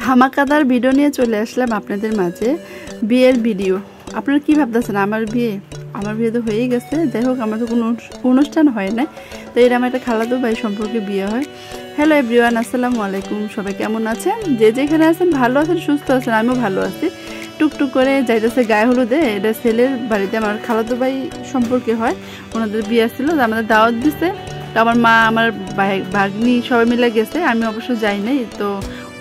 ধামাকাদার video নিয়ে চলে আসলাম আপনাদের মাঝে। বিয়ের ভিডিও। আপনারা কি ভাবতেছেন আমার বিয়ে তো হয়েই গেছে, যাই হোক আমার তো কোনো অনুষ্ঠান হয় না, তো এরকম একটা খালাতো ভাই সম্পর্কে বিয়ে হয়। হ্যালো এভরিওয়ান, আসসালামু আলাইকুম। সবাই কেমন আছেন? যে যেখানে আছেন ভালো আছেন, সুস্থ আছেন, আমিও ভালো আছি। টুকটুক করে যাইতেছে গায়ে হলুদে। এটা ছেলের বাড়িতে আমার খালাতো ভাই সম্পর্কে হয়, ওনাদের বিয়ে ছিল, আমাদের দাওয়াত দিছে। তো আমার মা, আমার ভাগ্নি সবাই মিলে গেছে, আমি অবশ্য যাই নাই। তো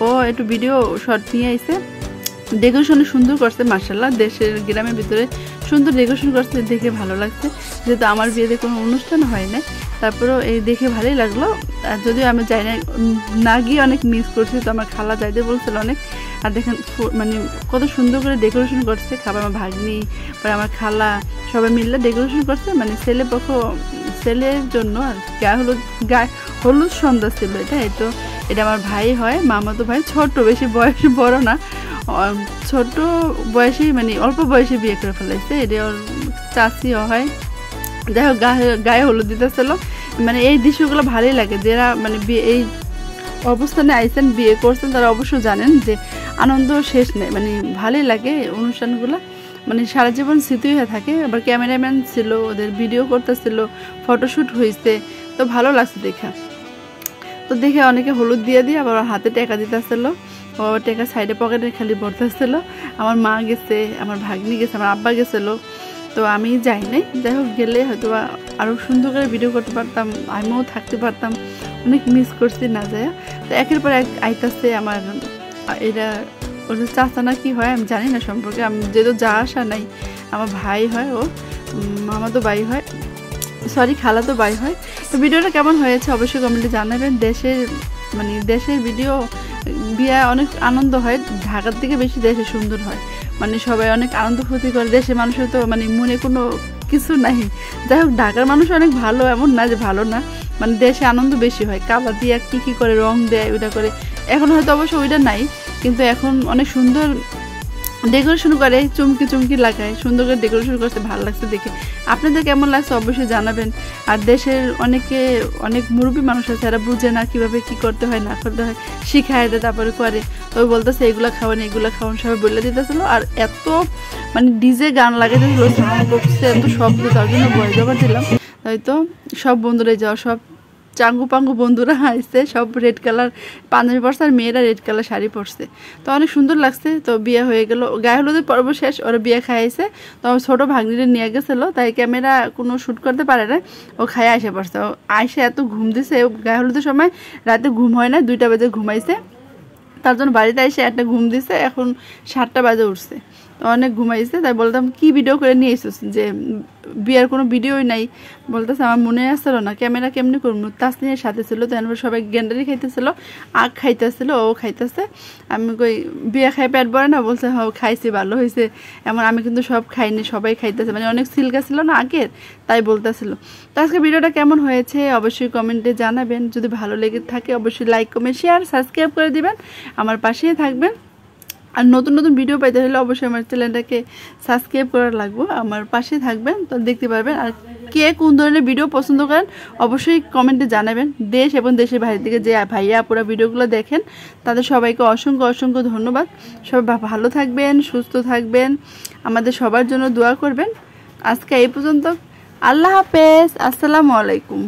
ও একটু ভিডিও শর্ট নিয়ে আইছে। ডেকোরেশন সুন্দর করছে মাশাআল্লাহ, দেশের গ্রামের ভিতরে সুন্দর ডেকোরেশন করছে, দেখে ভালো লাগছে। যেহেতু আমার বিয়েতে কোনো অনুষ্ঠান হয় না, তারপরেও এই দেখে ভালোই লাগলো। আর যদিও আমি যাই না গিয়ে অনেক মিস করছি, তো আমার খালা যাইতে বলছিল অনেক। আর দেখেন মানে কত সুন্দর করে ডেকোরেশন করছে, খাবার আমার ভাগ্নি পরে আমার খালা সবাই মিলে ডেকোরেশন করছে, মানে ছেলের জন্য। আর গায়ে হলুদ সন্ধ্যা ছিল এটা আমার ভাই হয়, মামাতো ভাই, ছোট, বেশি বয়স বড় না, ছোট বয়সে মানে অল্প বয়সে বিয়ে করে ফেলাইছে। এটা ওর চাচিও হয়। যাই হোক গায়ে হলুদ দিতেছিল। মানে এই দৃশ্যগুলো ভালোই লাগে, যারা মানে এই অবস্থানে আইসেন, বিয়ে করছেন, তারা অবশ্যই জানেন যে আনন্দ শেষ নেই। মানে ভালোই লাগে অনুষ্ঠানগুলো, মানে সারা জীবন স্মৃতি হয়ে থাকে। আবার ক্যামেরাম্যান ছিল, ওদের ভিডিও করতেছিল, ফটোশ্যুট হয়েছে, তো ভালো লাগছে দেখা। তো দেখে অনেকে হলুদ দিয়ে আবার হাতে টেকা দিতেছিল, ও টেকা সাইডে পকেটে খালি ভরতেছিল। আমার মা গেছে, আমার ভাগ্নি গেছে, আমার আব্বা গেছিলো, তো আমি যাই নাই। যাই হোক গেলে হয়তো আরও সুন্দর করে ভিডিও করতে পারতাম, আমিও থাকতে পারতাম। অনেক মিস করছি না যায়। তো একের পর এক আইতাছে আমার, এটা ওদের চাচা না কি হয় আমি জানি না সম্পর্কে, আমি যেহেতু যা আসা নাই। আমার ভাই হয়, ও মামাতো ভাই হয়, সরি খালাতো ভাই হয়। তো ভিডিওটা কেমন হয়েছে অবশ্যই কমেন্টে জানাবেন। দেশের ভিডিও বিয়ে অনেক আনন্দ হয়, ঢাকার থেকে বেশি দেশে সুন্দর হয়। মানে সবাই অনেক আনন্দ ফুর্তি করে, দেশের মানুষের তো মানে মনে কোনো কিছু নাই। যাই হোক ঢাকার মানুষ অনেক ভালো, এমন না যে ভালো না, মানে দেশে আনন্দ বেশি হয়। কালার দিয়ে কী করে রং দেয়, ওইটা করে। এখন হয়তো অবশ্য ওইটা নাই, কিন্তু এখন অনেক সুন্দর ডেকোরেশন করে, চুমকি লাগায়, সুন্দর করে ডেকোরেশন করতে ভালো লাগছে দেখে। আপনাদের কেমন লাগছে অবশ্যই জানাবেন। আর দেশের অনেক মুরব্বী মানুষ আছে, এরা বুঝে না কীভাবে কী করতে হয় না করতে হয়, শিখায় দেয়, তারপরে করে। তো বলতেছে এগুলো খাওয়ান সবাই বলে দিতেছিল। আর এত মানে ডিজে গান লাগাইতেছিল, সাউন্ড বক্সে এত শব্দ, তার জন্য ভয়েস ওভার দিলাম। হয়তো সব বন্ধুরাই যাওয়া, সব চাঙ্গু বন্ধুরা আসছে, সব রেড কালার পাঞ্জাবি পরছে, আর মেয়েরা রেড কালার শাড়ি পরছে। তো অনেক সুন্দর লাগছে। তো বিয়ে হয়ে গেল, গায়ে হলুদের পর্ব শেষ, ওরা বিয়ে খাইছে। তো আমার ছোটো ভাগ্নিরে নিয়ে গেছিলো, তাই ক্যামেরা কোনো শ্যুট করতে পারে না, ও খাইয়ে আসে পড়ছে। ও আইসে এত ঘুম দিছে, গায়ে হলুদের সময় রাতে ঘুম হয় না, 2টা বাজে ঘুমাইছে, তার জন্য বাড়িতে এসে একটা ঘুম দিছে, এখন 7টা বাজে উঠছে। তো অনেক ঘুমাইছে, তাই বলতাম কি ভিডিও করে নিয়ে এসেছিস, যে বিয়ের কোনো ভিডিওই নাই। বলতেছে আমার মনে আসছিল না, ক্যামেরা কেমনি করবো। তাসনিয়ার সাথে ছিল, তো সবাই গ্যান্ডারি খাইতেছিল, আখ খাইতেছিল, ও খাইতেছে। আমি কই বিয়ে খাই পেট ভরে না? বলছে হ্যাঁ খাইছি, ভালো হয়েছে। এমন আমি কিন্তু সব খাইনি, সবাই খাইতেছে, মানে অনেক সিল্কা ছিল না আগের, তাই বলতেছিল। তো আজকে ভিডিওটা কেমন হয়েছে অবশ্যই কমেন্টে জানাবেন। যদি ভালো লেগে থাকে অবশ্যই লাইক, কমেন্ট, শেয়ার, সাবস্ক্রাইব করে দিবেন, আমার পাশেই থাকবেন। আর নতুন ভিডিও পাইতে হলে অবশ্যই আমার চ্যানেলটাকে সাবস্ক্রাইব করা লাগবে, আমার পাশে থাকবেন, তো দেখতে পারবেন। আর কে কোন ধরনের ভিডিও পছন্দ করেন অবশ্যই কমেন্টে জানাবেন। দেশ এবং দেশের বাইরে থেকে যে ভাইয়া পুরো ভিডিওগুলো দেখেন, তাদের সবাইকে অসংখ্য ধন্যবাদ। সবাই ভালো থাকবেন, সুস্থ থাকবেন, আমাদের সবার জন্য দোয়া করবেন। আজকে এই পর্যন্ত, আল্লাহ হাফেজ, আসসালামু আলাইকুম।